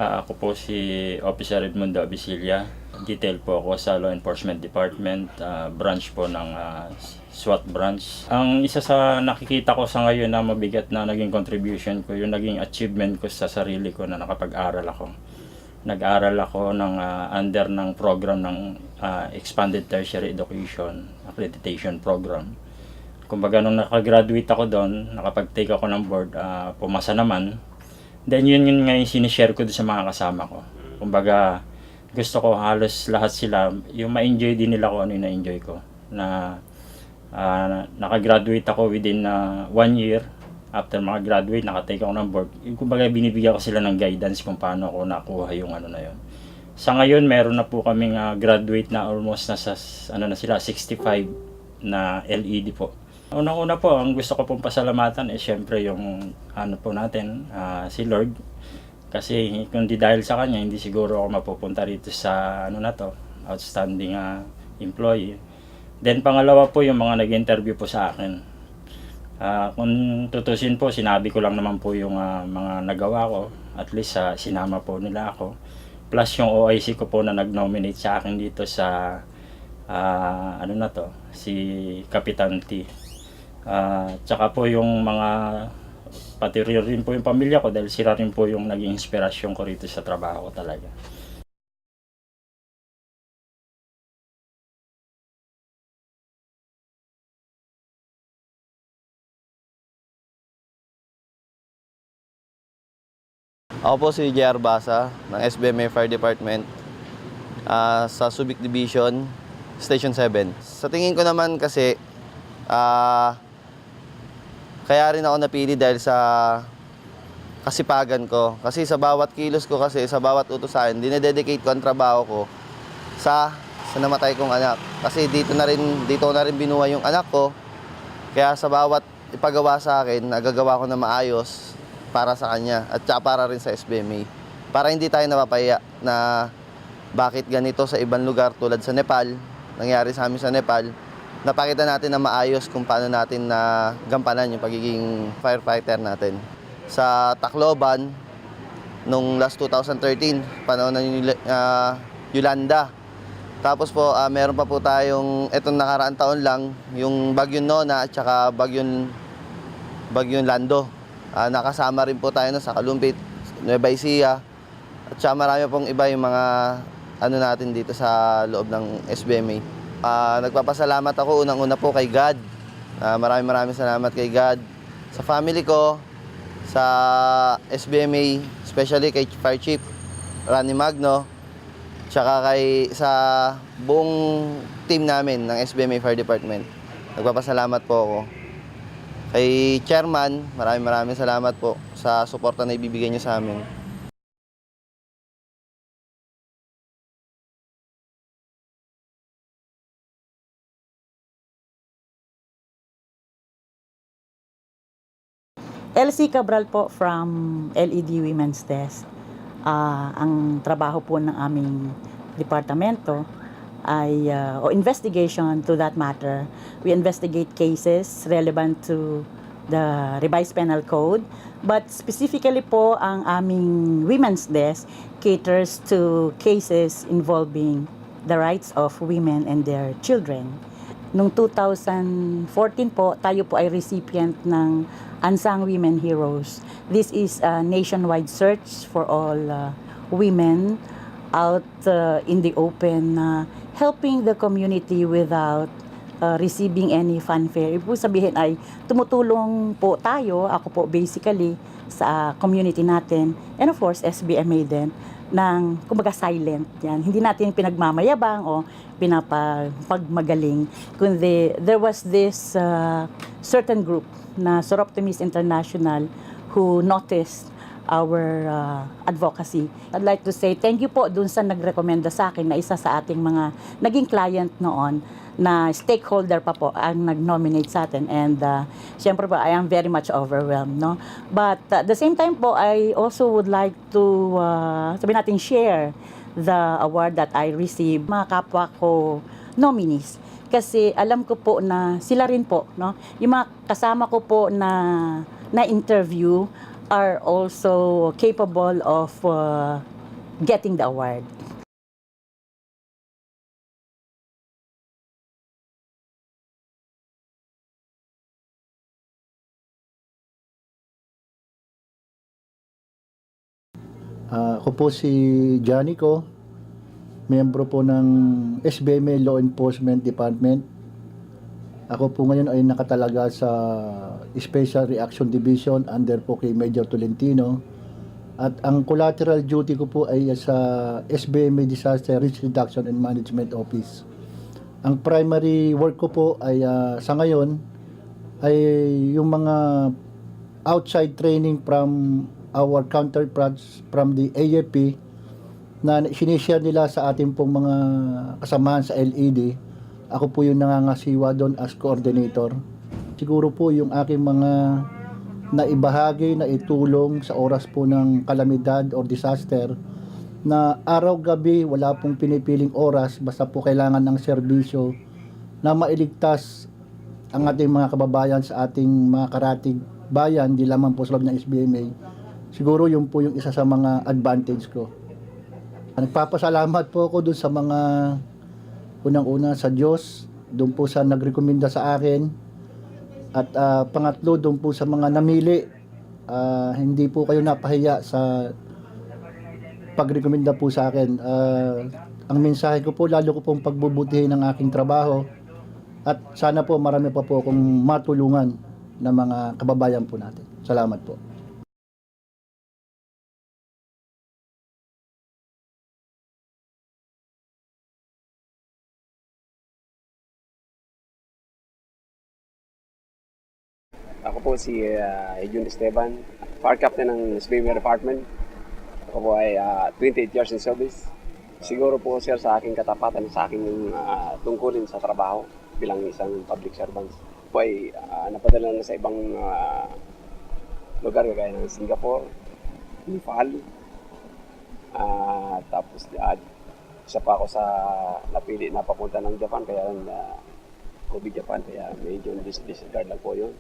Ako po si Officer Edmundo Abisilla. Detail po ako sa Law Enforcement Department, branch po ng SWAT branch. Ang isa sa nakikita ko sa ngayon na mabigat na naging contribution ko, yung naging achievement ko sa sarili ko na nakapag-aral ako. Nag-aral ako ng under ng program ng Expanded Tertiary Education Accreditation Program. Kumbaga nung nakagraduate ako doon, nakapag-take ako ng board, pumasa naman. Then yun nga yung sinishare ko doon sa mga kasama ko. Kumbaga gusto ko halos lahat sila, yung ma-enjoy din nila ko ano yung na-enjoy ko. Na nakagraduate ako within 1 year. After makagraduate, nakatake ako ng board. Kumbaga binibigyan ko sila ng guidance kung paano ako nakuha yung ano na yun. Sa ngayon, meron na po kaming graduate na almost nasa ano na sila, 65 na LED po. Unang-una po, ang gusto ko pong pasalamatan syempre yung ano po natin, si Lord. Kasi kung di dahil sa kanya, hindi siguro ako mapupunta rito sa ano na to, outstanding employee. Then pangalawa po yung mga nag-interview po sa akin. Kung tutusin po, sinabi ko lang naman po yung mga nagawa ko. At least sinama po nila ako. Plus yung OIC ko po na nag-nominate sa akin dito sa ano na to, si Kapitan T. Tsaka po yung mga pati rin po yung pamilya ko dahil sila rin po yung naging inspirasyon ko rito sa trabaho ko talaga. Ako po si JR Basa ng SBMA Fire Department sa Subic Division, Station 7. Sa tingin ko naman kasi, kaya rin ako napili dahil sa kasipagan ko. Kasi sa bawat kilos ko kasi, sa bawat utusan, dinededicate ko ang trabaho ko sa namatay kong anak. Kasi dito ko na rin binuhay yung anak ko. Kaya sa bawat ipagawa sa akin, nagagawa ko na maayos para sa kanya at saka para rin sa SBMA. Para hindi tayo napapahiya na bakit ganito sa ibang lugar tulad sa Nepal, nangyari sa amin sa Nepal, napakita natin na maayos kung paano natin na gampanan yung pagiging firefighter natin. Sa Tacloban, nung last 2013, panahon ng Yolanda. Tapos po, meron pa po tayong, etong nakaraang taon lang, yung Bagyong Nona at saka Bagyong Lando. Nakasama rin po tayo sa Kalumpit, Nueva Ecija, at saka marami pong iba yung mga ano natin dito sa loob ng SBMA. Nagpapasalamat ako unang-una po kay God. Maraming salamat kay God. Sa family ko, sa SBMA, especially kay Fire Chief Rani Magno, tsaka sa buong team namin ng SBMA Fire Department. Nagpapasalamat po ako. Kay Chairman, maraming salamat po sa suporta na ibibigay niyo sa amin. LC Cabral po from LED Women's Desk. Ang trabaho po ng aming departamento ay investigation to that matter. We investigate cases relevant to the revised penal code, but specifically po ang aming women's desk caters to cases involving the rights of women and their children. Noong 2014 po, tayo po ay recipient ng Unsung Women Heroes. This is a nationwide search for all women out in the open, helping the community without receiving any fanfare. Ibig sabihin ay tumutulong po tayo, ako po basically, sa community natin, and of course, SBMA din, ng kumbaga silent yan. Hindi natin pinagmamayabang o pinapagmagaling. Kundi there was this certain group na Soroptimist International who noticed our advocacy. I'd like to say thank you po dun sa nagrekomenda sa akin na isa sa ating mga naging client noon na stakeholder pa po ang nag-nominate sa atin, and siyempre po I am very much overwhelmed, no? But at the same time po, I also would like to sabihin natin share the award that I received mga kapwa ko nominees, kasi alam ko po na sila rin po, no? Yung mga kasama ko po na interview are also capable of getting the award. Ako po si Janico, miyembro po ng SBMA Law Enforcement Department. Ako po ngayon ay nakatalaga sa Special Reaction Division under po kay Major Tolentino. At ang collateral duty ko po ay sa SBMA Disaster Risk Reduction and Management Office. Ang primary work ko po ay sa ngayon ay yung mga outside training from our counterparts from the AFP na sinishare nila sa ating pong mga kasamahan sa LED. Ako po yung nangangasiwa doon as coordinator. Siguro po yung aking mga naibahagi, na itulong sa oras po ng kalamidad or disaster, na araw-gabi wala pong pinipiling oras, basta po kailangan ng serbisyo na mailigtas ang ating mga kababayan sa ating mga karatig bayan, di lamang po sa loob ng SBMA. Siguro yun po yung isa sa mga advantage ko. Nagpapasalamat po ako dun sa mga unang-una sa Diyos, dun po sa nagrekomenda sa akin, at pangatlo dun po sa mga namili. Hindi po kayo napahiya sa pagrekomenda po sa akin. Ang mensahe ko po, lalo ko pong pagbubutihin ng aking trabaho, at sana po marami pa po akong matulungan ng mga kababayan po natin. Salamat po. Ako po si Jun Esteban, Fire Captain ng SBMA Department. Ako po ay 28 years in service. Siguro po sir sa aking katapatan, sa aking tungkulin sa trabaho bilang isang public servant. Po ay napadala na sa ibang lugar kagaya ng Singapore, Nepal, tapos isa pa ako sa napili na papunta ng Japan, kaya COVID Japan, kaya medyo disregard lang po yun.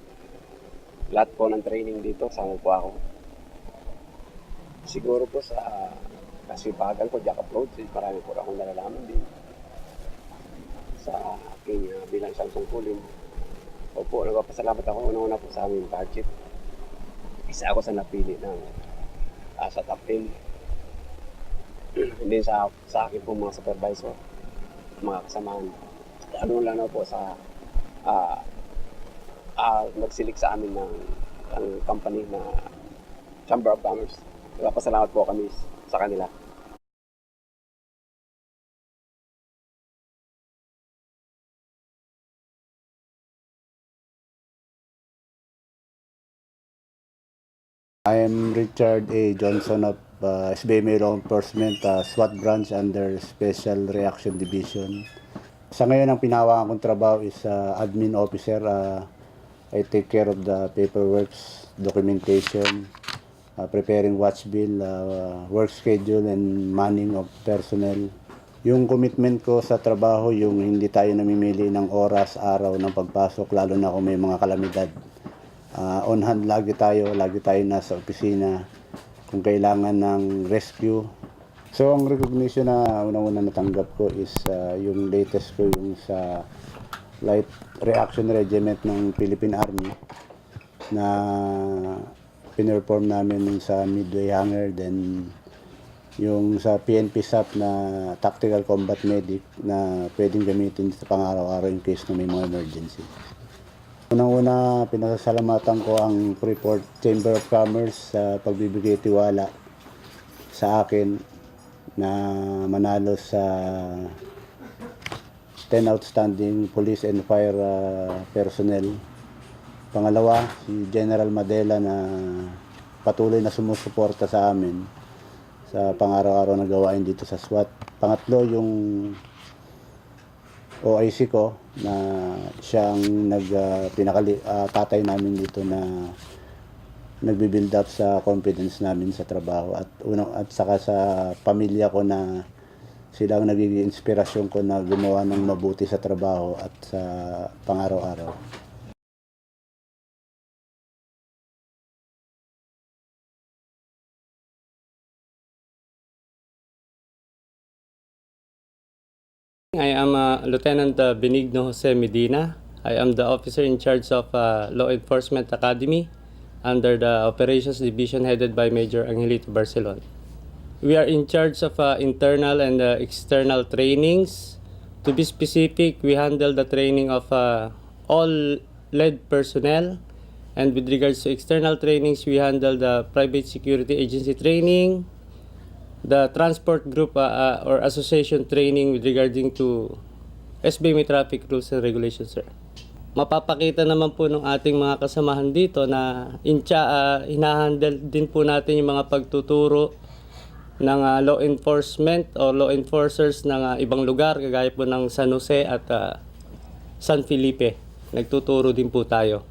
Lahat po ng training dito, sama po ako. Siguro po sa kasipagan ko, Jack Approach, marami po akong nalalaman din sa aking bilang isang tungkulin. Opo, nagpapasalamat ako una-una po sa aming fire chief. Isa ako sa napili ng sa top 10. Hindi sa akin po mga supervisor, mga kasamahan. Ano lang na po sa nagsilik sa amin ng company na Chamber of Commerce. Nagpapasalamat po kami sa kanila. I am Richard A. Johnson of SBMA Law Enforcement, SWAT Branch under Special Reaction Division. Sa ngayon, ang pinahawakan kong trabaho is admin officer. I take care of the paperwork, documentation, preparing watch bill, work schedule, and manning of personnel. Yung commitment ko sa trabaho, yung hindi tayo namimili ng oras, araw ng pagpasok, lalo na kung may mga kalamidad. On hand lagi tayo nasa opisina kung kailangan ng rescue. So ang recognition na unang-una natanggap ko is yung latest ko, yung sa Light Reaction Regiment ng Philippine Army na pinerform namin sa Midway Hangar, then yung sa PNP SAP na Tactical Combat Medic na pwedeng gamitin sa pang-araw-araw in case na may mga emergency. Unang-una, pinasasalamatan ko ang Freeport Chamber of Commerce sa pagbibigay tiwala sa akin na manalo sa 10 outstanding police and fire personnel. Pangalawa, si General Madela na patuloy na sumusuporta sa amin sa pang-araw-araw na gawain dito sa SWAT. Pangatlo, yung OIC ko na siyang tatay namin dito na nagbi-build up sa confidence namin sa trabaho, at saka sa pamilya ko na sila ang nagiging inspirasyon ko na gumawa ng mabuti sa trabaho at sa pang-araw-araw. I am Lieutenant Benigno Jose Medina. I am the officer in charge of Law Enforcement Academy under the Operations Division headed by Major Angelito Barcelon. We are in charge of internal and external trainings. To be specific, we handle the training of all lead personnel. And with regards to external trainings, we handle the private security agency training, the transport group or association training with regarding to SBME traffic rules and regulations, sir. Mapapakita naman po ng ating mga kasamahan dito na hinahandle din po natin yung mga pagtuturo ng law enforcement o law enforcers ng ibang lugar, kagaya po ng San Jose at San Felipe. Nagtuturo din po tayo.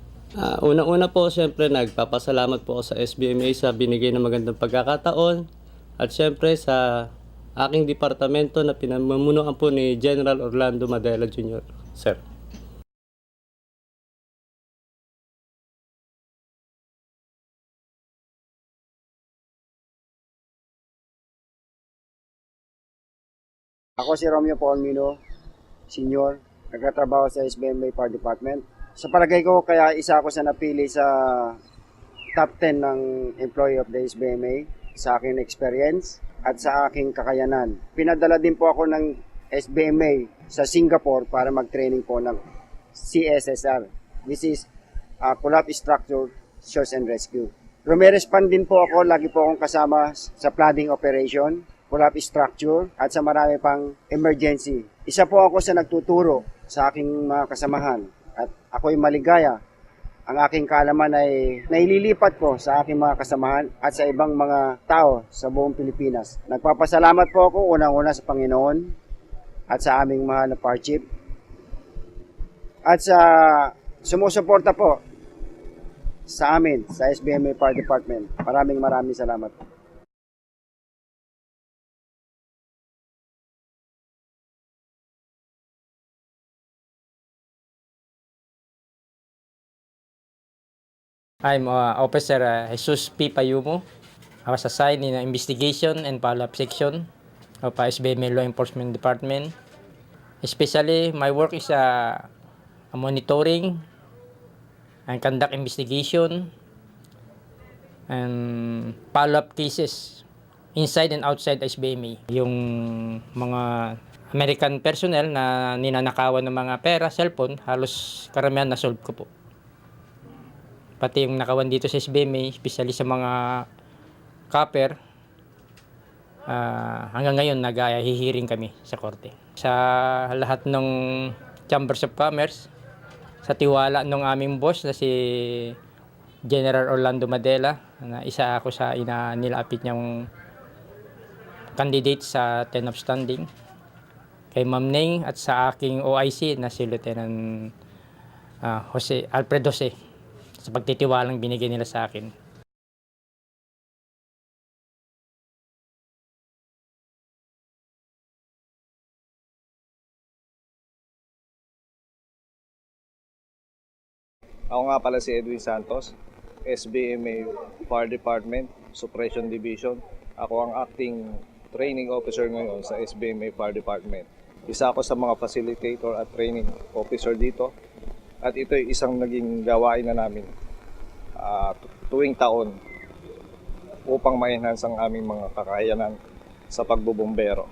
Unang-una po, siyempre, nagpapasalamat po ako sa SBMA sa binigay na magandang pagkakataon. At siyempre sa aking departamento na pinamumunuan po ni General Orlando Madela Jr. Sir. Ako si Romeo Paulmino, Senior, nagtatrabaho sa SBMA Fire Department. Sa palagay ko, kaya isa ako sa napili sa top 10 ng employee of the SBMA sa aking experience at sa aking kakayanan. Pinadala din po ako ng SBMA sa Singapore para mag-training po ng CSSR. This is Collapse Structure Search and Rescue. Rume-respond din po ako, lagi po akong kasama sa flooding operation, collapse structure, at sa marami pang emergency. Isa po ako sa nagtuturo sa aking mga kasamahan at ako'y maligaya. Ang aking kaalaman ay naililipat ko sa aking mga kasamahan at sa ibang mga tao sa buong Pilipinas. Nagpapasalamat po ako unang-una sa Panginoon at sa aming mahal na Fire Chief at sa sumusuporta po sa amin sa SBMA Fire Department. Maraming salamat. I'm Officer Jesus P. Payumo. I was assigned in the Investigation and Follow-up Section of SBMA Law Enforcement Department. Especially, my work is monitoring and conduct investigation and follow-up cases inside and outside SBMA. Yung mga American personnel na ninanakawan ng mga pera, cellphone, halos karamihan na-solve ko po. Pati yung nakawan dito sa SBMA, especially sa mga copper, hanggang ngayon nag-hihiring kami sa korte. Sa lahat ng Chambers of Commerce, sa tiwala ng aming boss na si General Orlando Madela, na isa ako sa nilapit niyang candidate sa 10 of standing, kay Ma'am Ning at sa aking OIC na si Lieutenant Alfred Jose, sa pagtitiwalang binigay nila sa akin. Ako nga pala si Edwin Santos, SBMA Fire Department, Suppression Division. Ako ang acting training officer ngayon sa SBMA Fire Department. Isa ako sa mga facilitator at training officer dito. At ito ay isang naging gawain na namin tuwing taon upang ma-enhance ang aming mga kakayanan sa pagbubombero.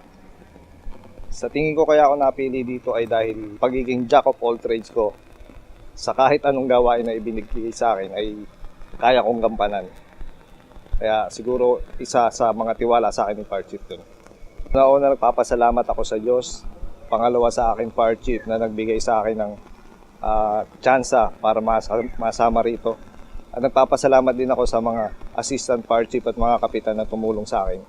Sa tingin ko kaya ako napili dito ay dahil pagiging jack of all trades ko sa kahit anong gawain na ibinigay sa akin ay kaya kong gampanan. Kaya siguro isa sa mga tiwala sa akin ni Fire Chief yun. Una nagpapasalamat ako sa Diyos. Pangalawa sa akin Fire Chief na nagbigay sa akin ng tsansa para masama rito. At nagpapasalamat din ako sa mga assistant fire chief at mga kapitan na tumulong sa akin